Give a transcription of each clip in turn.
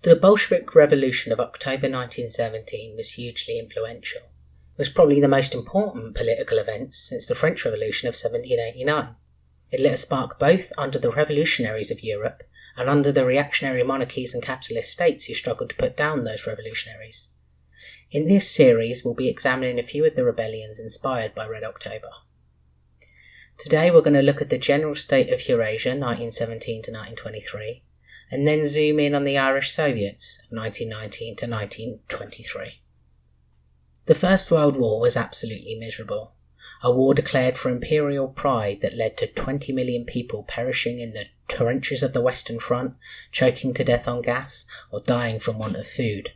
The Bolshevik Revolution of October 1917 was hugely influential. It was probably the most important political event since the French Revolution of 1789. It lit a spark both under the revolutionaries of Europe and under the reactionary monarchies and capitalist states who struggled to put down those revolutionaries. In this series, we'll be examining a few of the rebellions inspired by Red October. Today we're going to look at the general state of Eurasia 1917 to 1923, and then zoom in on the Irish Soviets of 1919 to 1923. The First World War was absolutely miserable. A war declared for imperial pride that led to 20 million people perishing in the trenches of the Western Front, choking to death on gas, or dying from want of food.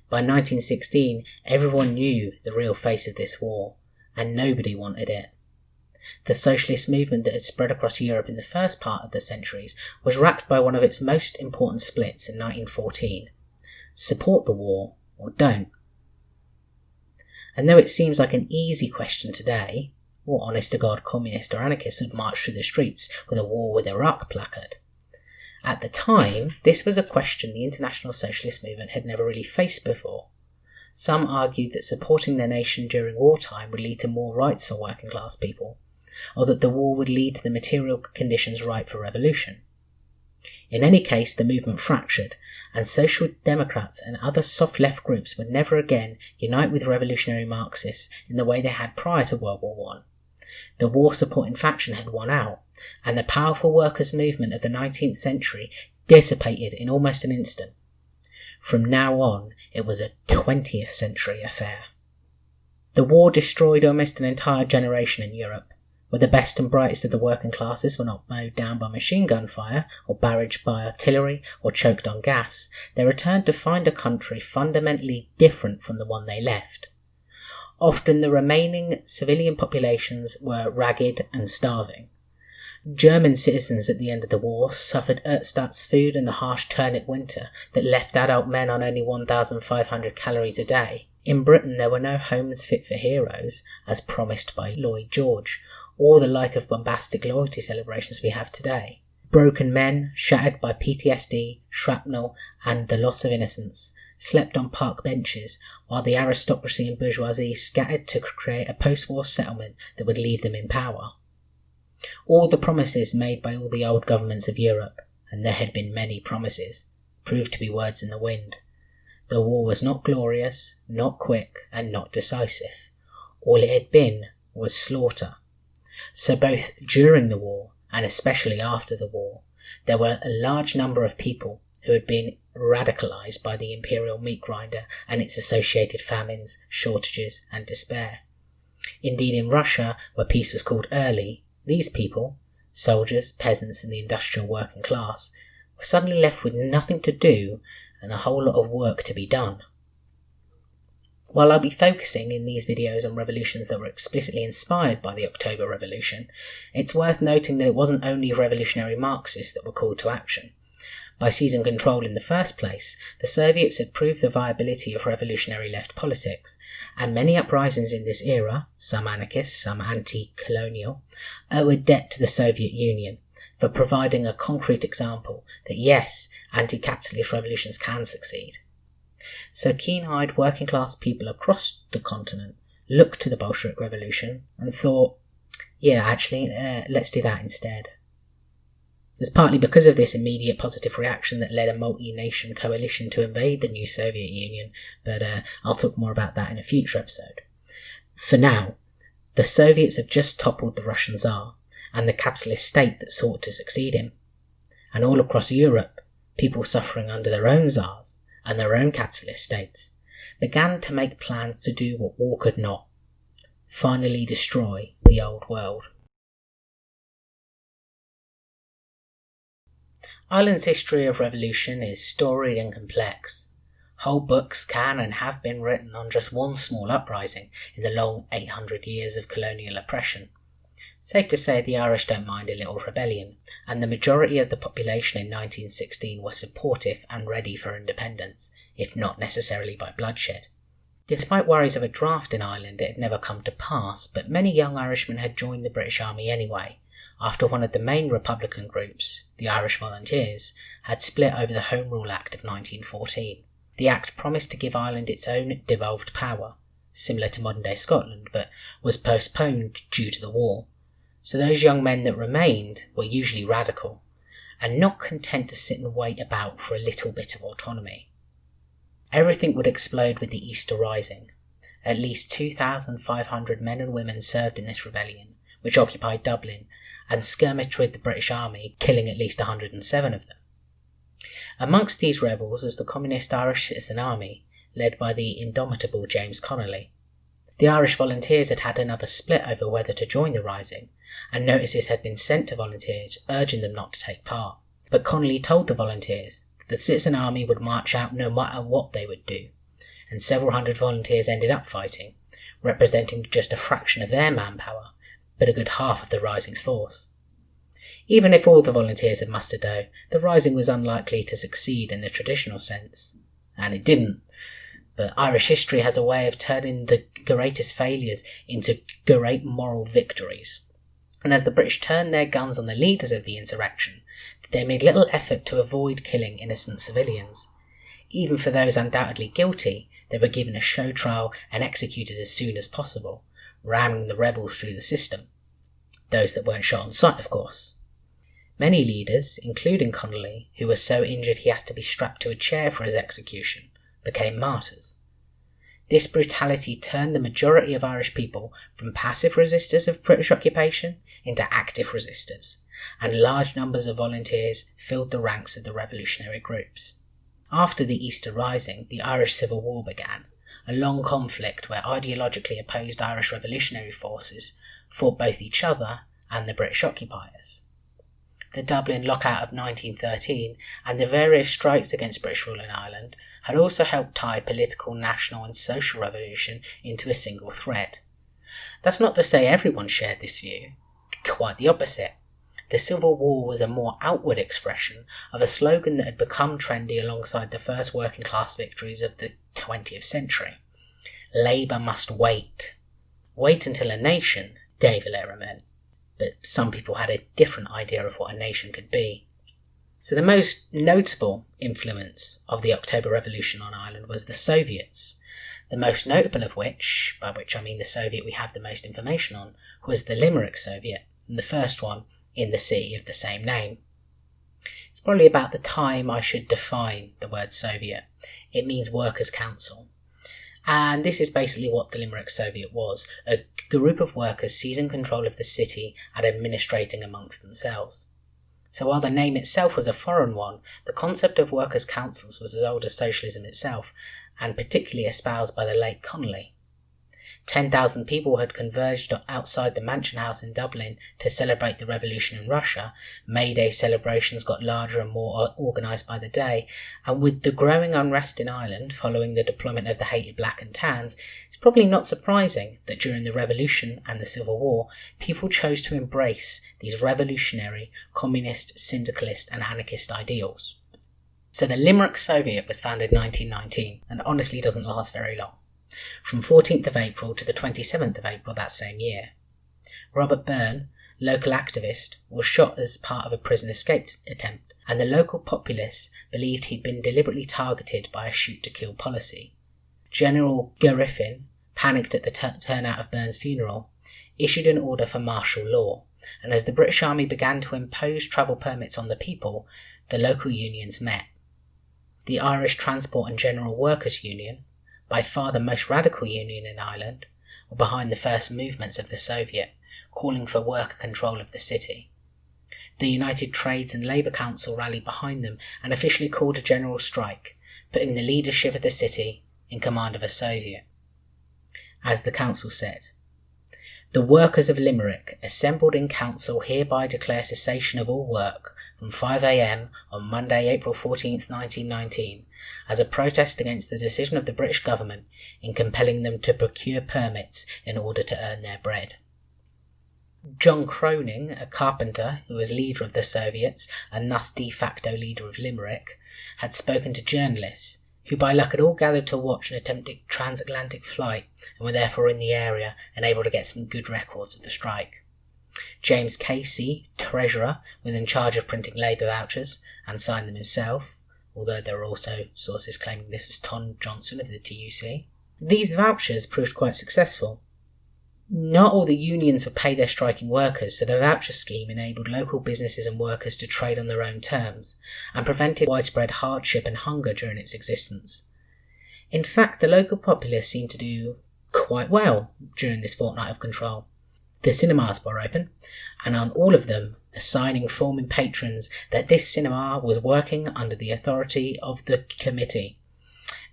By 1916, everyone knew the real face of this war, and nobody wanted it. The socialist movement that had spread across Europe in the first part of the centuries was wrapped by one of its most important splits in 1914. Support the war, or don't. And though it seems like an easy question today, what honest-to-God communist or anarchist would march through the streets with a war with Iraq placard? At the time, this was a question the international socialist movement had never really faced before. Some argued that supporting their nation during wartime would lead to more rights for working class people, or that the war would lead to the material conditions right for revolution. In any case, the movement fractured, and social democrats and other soft left groups would never again unite with revolutionary Marxists in the way they had prior to World War I. The war-supporting faction had won out, and the powerful workers' movement of the 19th century dissipated in almost an instant. From now on, it was a 20th century affair. The war destroyed almost an entire generation in Europe. Where the best and brightest of the working classes were not mowed down by machine gun fire, or barraged by artillery, or choked on gas, they returned to find a country fundamentally different from the one they left. Often the remaining civilian populations were ragged and starving. German citizens at the end of the war suffered Erstatz food and the harsh turnip winter that left adult men on only 1,500 calories a day. In Britain there were no homes fit for heroes, as promised by Lloyd George, or the like of bombastic loyalty celebrations we have today. Broken men, shattered by PTSD, shrapnel, and the loss of innocence, slept on park benches, while the aristocracy and bourgeoisie scattered to create a post-war settlement that would leave them in power. All the promises made by all the old governments of Europe, and there had been many promises, proved to be words in the wind. The war was not glorious, not quick, and not decisive. All it had been was slaughter. So both during the war, and especially after the war, there were a large number of people who had been radicalised by the imperial meat grinder and its associated famines, shortages, and despair. Indeed, in Russia, where peace was called early, these people, soldiers, peasants, and the industrial working class, were suddenly left with nothing to do and a whole lot of work to be done. While I'll be focusing in these videos on revolutions that were explicitly inspired by the October Revolution, it's worth noting that it wasn't only revolutionary Marxists that were called to action. By seizing control in the first place, the Soviets had proved the viability of revolutionary left politics, and many uprisings in this era, some anarchist, some anti-colonial, owe a debt to the Soviet Union for providing a concrete example that yes, anti-capitalist revolutions can succeed. So keen-eyed working-class people across the continent looked to the Bolshevik Revolution and thought, let's do that instead. It was partly because of this immediate positive reaction that led a multi-nation coalition to invade the new Soviet Union, but I'll talk more about that in a future episode. For now, the Soviets had just toppled the Russian Tsar and the capitalist state that sought to succeed him. And all across Europe, people suffering under their own Tsars and their own capitalist states began to make plans to do what war could not, finally destroy the old world. Ireland's history of revolution is storied and complex. Whole books can and have been written on just one small uprising in the long 800 years of colonial oppression. Safe to say the Irish don't mind a little rebellion, and the majority of the population in 1916 were supportive and ready for independence, if not necessarily by bloodshed. Despite worries of a draft in Ireland, it had never come to pass, but many young Irishmen had joined the British Army anyway, after one of the main Republican groups, the Irish Volunteers, had split over the Home Rule Act of 1914. The Act promised to give Ireland its own devolved power, similar to modern-day Scotland, but was postponed due to the war. So those young men that remained were usually radical, and not content to sit and wait about for a little bit of autonomy. Everything would explode with the Easter Rising. At least 2,500 men and women served in this rebellion, which occupied Dublin, and skirmished with the British Army, killing at least 107 of them. Amongst these rebels was the Communist Irish Citizen Army, led by the indomitable James Connolly. The Irish Volunteers had had another split over whether to join the rising, and notices had been sent to volunteers urging them not to take part. But Connolly told the volunteers that the Citizen Army would march out no matter what they would do, and several hundred volunteers ended up fighting, representing just a fraction of their manpower, but a good half of the rising's force. Even if all the volunteers had mustered though, the rising was unlikely to succeed in the traditional sense. And it didn't. But Irish history has a way of turning the greatest failures into great moral victories. And as the British turned their guns on the leaders of the insurrection, they made little effort to avoid killing innocent civilians. Even for those undoubtedly guilty, they were given a show trial and executed as soon as possible, ramming the rebels through the system. Those that weren't shot on sight, of course. Many leaders, including Connolly, who was so injured he had to be strapped to a chair for his execution, became martyrs. This brutality turned the majority of Irish people from passive resistors of British occupation into active resistors, and large numbers of volunteers filled the ranks of the revolutionary groups. After the Easter Rising, the Irish Civil War began, a long conflict where ideologically opposed Irish revolutionary forces fought both each other and the British occupiers. The Dublin Lockout of 1913 and the various strikes against British rule in Ireland had also helped tie political, national and social revolution into a single thread. That's not to say everyone shared this view, quite the opposite. The Civil War was a more outward expression of a slogan that had become trendy alongside the first working class victories of the 20th century. Labour must wait. Wait until a nation, De Valera meant. But some people had a different idea of what a nation could be. So the most notable influence of the October Revolution on Ireland was the Soviets, the most notable of which, by which I mean the Soviet we have the most information on, was the Limerick Soviet, and the first one in the city of the same name. It's probably about the time I should define the word Soviet. It means Workers' Council. And this is basically what the Limerick Soviet was, a group of workers seizing control of the city and administrating amongst themselves. So while the name itself was a foreign one, the concept of workers' councils was as old as socialism itself, and particularly espoused by the late Connolly. 10,000 people had converged outside the Mansion House in Dublin to celebrate the revolution in Russia. May Day celebrations got larger and more organised by the day, and with the growing unrest in Ireland following the deployment of the hated Black and Tans, it's probably not surprising that during the Revolution and the Civil War, people chose to embrace these revolutionary, communist, syndicalist and anarchist ideals. So the Limerick Soviet was founded in 1919, and honestly doesn't last very long. From 14th of April to the 27th of April that same year. Robert Byrne, local activist, was shot as part of a prison escape attempt, and the local populace believed he'd been deliberately targeted by a shoot-to-kill policy. General Gariffin, panicked at the turnout of Byrne's funeral, issued an order for martial law, and as the British Army began to impose travel permits on the people, the local unions met. The Irish Transport and General Workers' Union, by far the most radical union in Ireland, were behind the first movements of the Soviet, calling for worker control of the city. The United Trades and Labour Council rallied behind them and officially called a general strike, putting the leadership of the city in command of a Soviet. As the council said, "The workers of Limerick, assembled in council, hereby declare cessation of all work from 5 a.m. on Monday, April 14th, 1919, as a protest against the decision of the British government in compelling them to procure permits in order to earn their bread." John Cronin, a carpenter who was leader of the Soviets and thus de facto leader of Limerick, had spoken to journalists, who by luck had all gathered to watch an attempted transatlantic flight and were therefore in the area and able to get some good records of the strike. James Casey, treasurer, was in charge of printing labour vouchers and signed them himself, although there are also sources claiming this was Tom Johnson of the TUC. These vouchers proved quite successful. Not all the unions would pay their striking workers, so the voucher scheme enabled local businesses and workers to trade on their own terms, and prevented widespread hardship and hunger during its existence. In fact, the local populace seemed to do quite well during this fortnight of control. The cinemas were open, and on all of them, a sign informing patrons that this cinema was working under the authority of the committee,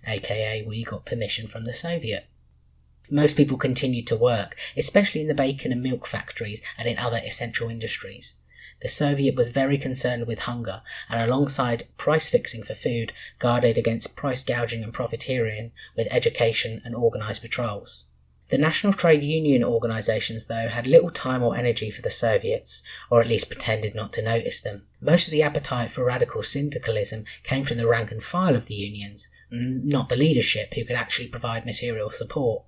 aka we got permission from the Soviet. Most people continued to work, especially in the bacon and milk factories and in other essential industries. The Soviet was very concerned with hunger, and alongside price fixing for food, guarded against price gouging and profiteering with education and organised patrols. The national trade union organisations, though, had little time or energy for the Soviets, or at least pretended not to notice them. Most of the appetite for radical syndicalism came from the rank and file of the unions, not the leadership who could actually provide material support.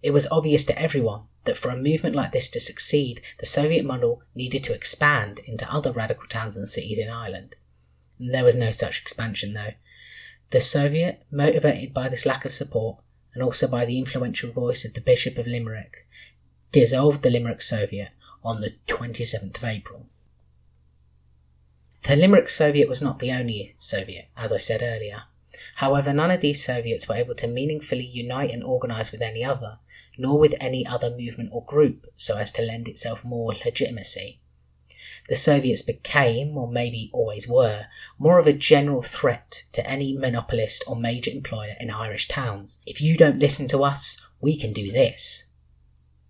It was obvious to everyone that for a movement like this to succeed, the Soviet model needed to expand into other radical towns and cities in Ireland. There was no such expansion, though. The Soviet, motivated by this lack of support, and also by the influential voice of the Bishop of Limerick, dissolved the Limerick Soviet on the 27th of April. The Limerick Soviet was not the only Soviet, as I said earlier. However, none of these Soviets were able to meaningfully unite and organise with any other, nor with any other movement or group, so as to lend itself more legitimacy. The Soviets became, or maybe always were, more of a general threat to any monopolist or major employer in Irish towns. If you don't listen to us, we can do this.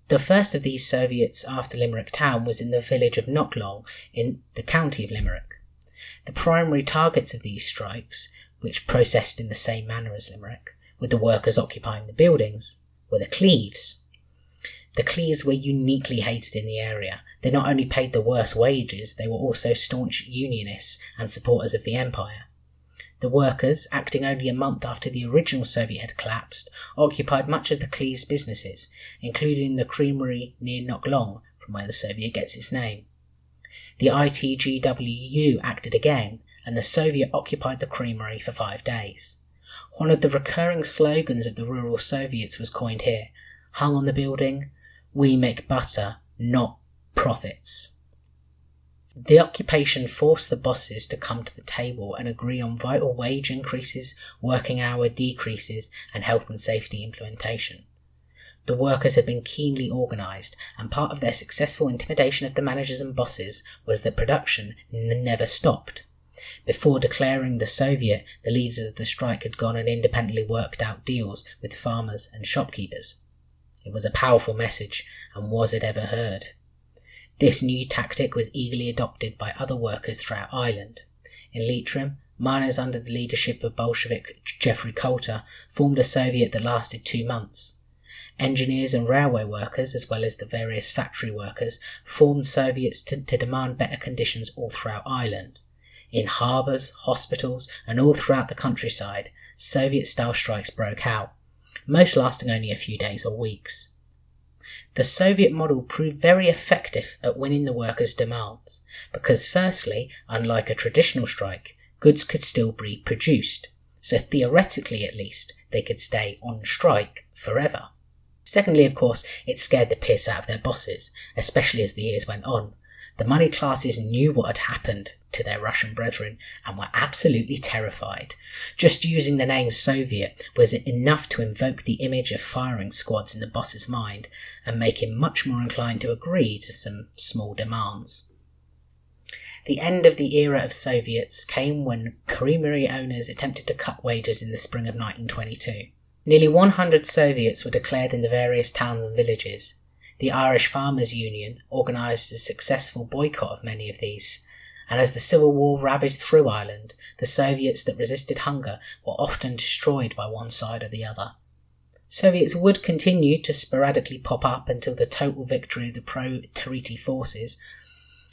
The first of these Soviets after Limerick town was in the village of Knocklong in the county of Limerick. The primary targets of these strikes, which processed in the same manner as Limerick, with the workers occupying the buildings, were the Cleeves. The Cleeves were uniquely hated in the area. They not only paid the worst wages, they were also staunch unionists and supporters of the Empire. The workers, acting only a month after the original Soviet had collapsed, occupied much of the Cleeves' businesses, including the creamery near Knocklong, from where the Soviet gets its name. The ITGWU acted again, and the Soviet occupied the creamery for 5 days. One of the recurring slogans of the rural Soviets was coined here, hung on the building, "We make butter, not profits." The occupation forced the bosses to come to the table and agree on vital wage increases, working hour decreases, and health and safety implementation. The workers had been keenly organised, and part of their successful intimidation of the managers and bosses was that production never stopped. Before declaring the Soviet, the leaders of the strike had gone and independently worked out deals with farmers and shopkeepers. It was a powerful message, and was it ever heard? This new tactic was eagerly adopted by other workers throughout Ireland. In Leitrim, miners under the leadership of Bolshevik Geoffrey Coulter formed a Soviet that lasted 2 months. Engineers and railway workers, as well as the various factory workers, formed Soviets to demand better conditions all throughout Ireland. In harbours, hospitals, and all throughout the countryside, Soviet-style strikes broke out, most lasting only a few days or weeks. The Soviet model proved very effective at winning the workers' demands, because firstly, unlike a traditional strike, goods could still be produced, so theoretically at least, they could stay on strike forever. Secondly, of course, it scared the piss out of their bosses, especially as the years went on. The money classes knew what had happened to their Russian brethren and were absolutely terrified. Just using the name Soviet was enough to invoke the image of firing squads in the boss's mind and make him much more inclined to agree to some small demands. The end of the era of Soviets came when creamery owners attempted to cut wages in the spring of 1922. Nearly 100 Soviets were declared in the various towns and villages. The Irish Farmers' Union organised a successful boycott of many of these, and as the Civil War ravaged through Ireland, the Soviets that resisted hunger were often destroyed by one side or the other. Soviets would continue to sporadically pop up until the total victory of the pro-treaty forces,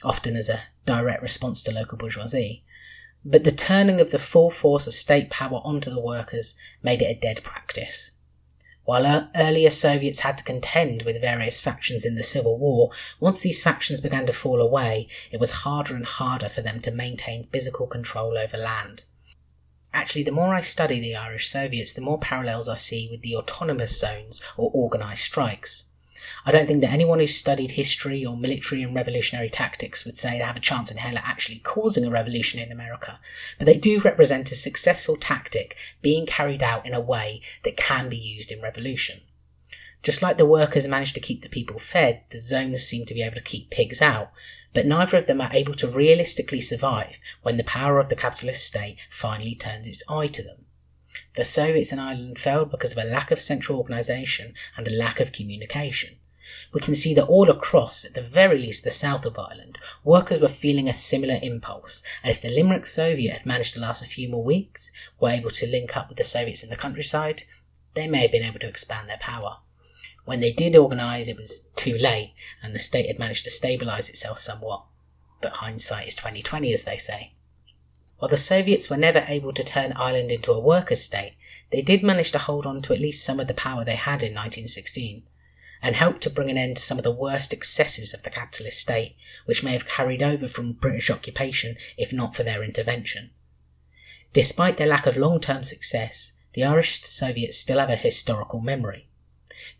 often as a direct response to local bourgeoisie, but the turning of the full force of state power onto the workers made it a dead practice. While earlier Soviets had to contend with various factions in the Civil War, once these factions began to fall away, it was harder and harder for them to maintain physical control over land. Actually, the more I study the Irish Soviets, the more parallels I see with the autonomous zones or organised strikes. I don't think that anyone who's studied history or military and revolutionary tactics would say they have a chance in hell at actually causing a revolution in America, but they do represent a successful tactic being carried out in a way that can be used in revolution. Just like the workers managed to keep the people fed, the zones seem to be able to keep pigs out, but neither of them are able to realistically survive when the power of the capitalist state finally turns its eye to them. The Soviets in Ireland failed because of a lack of central organisation and a lack of communication. We can see that all across, at the very least the south of Ireland, workers were feeling a similar impulse, and if the Limerick Soviet had managed to last a few more weeks, were able to link up with the Soviets in the countryside, they may have been able to expand their power. When they did organise, it was too late, and the state had managed to stabilise itself somewhat. But hindsight is 20/20, as they say. While the Soviets were never able to turn Ireland into a workers' state, they did manage to hold on to at least some of the power they had in 1916, and helped to bring an end to some of the worst excesses of the capitalist state, which may have carried over from British occupation if not for their intervention. Despite their lack of long-term success, the Irish Soviets still have a historical memory.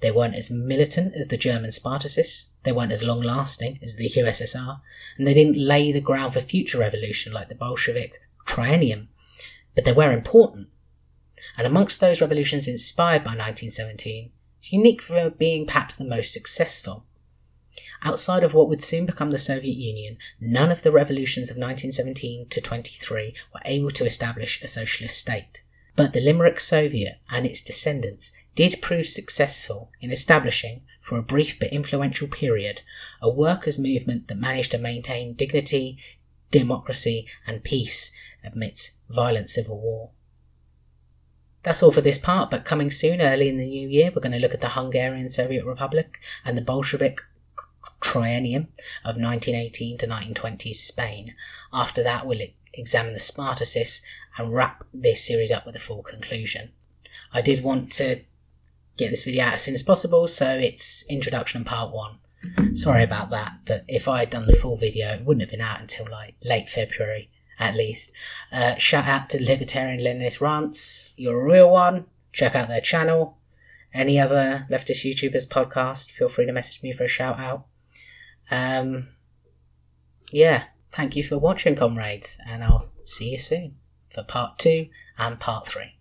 They weren't as militant as the German Spartacists, they weren't as long-lasting as the USSR, and they didn't lay the ground for future revolution like the Bolshevik triennium, but they were important. And amongst those revolutions inspired by 1917, it's unique for being perhaps the most successful. Outside of what would soon become the Soviet Union, none of the revolutions of 1917 to 23 were able to establish a socialist state. But the Limerick Soviet and its descendants did prove successful in establishing, for a brief but influential period, a workers' movement that managed to maintain dignity, democracy and peace amidst violent civil war. That's all for this part, but coming soon, early in the new year, we're going to look at the Hungarian Soviet Republic and the Bolshevik triennium of 1918 to 1920 Spain. After that, we'll examine the Spartacists and wrap this series up with a full conclusion. I did want to get this video out as soon as possible, so it's introduction and part 1. Sorry about that, but if I had done the full video, it wouldn't have been out until like late February, at least. Shout out to Libertarian Leninist Rants, you're a real one. Check out their channel. Any other leftist YouTubers podcast, feel free to message me for a shout out. Thank you for watching, comrades, and I'll see you soon for part 2 and part 3.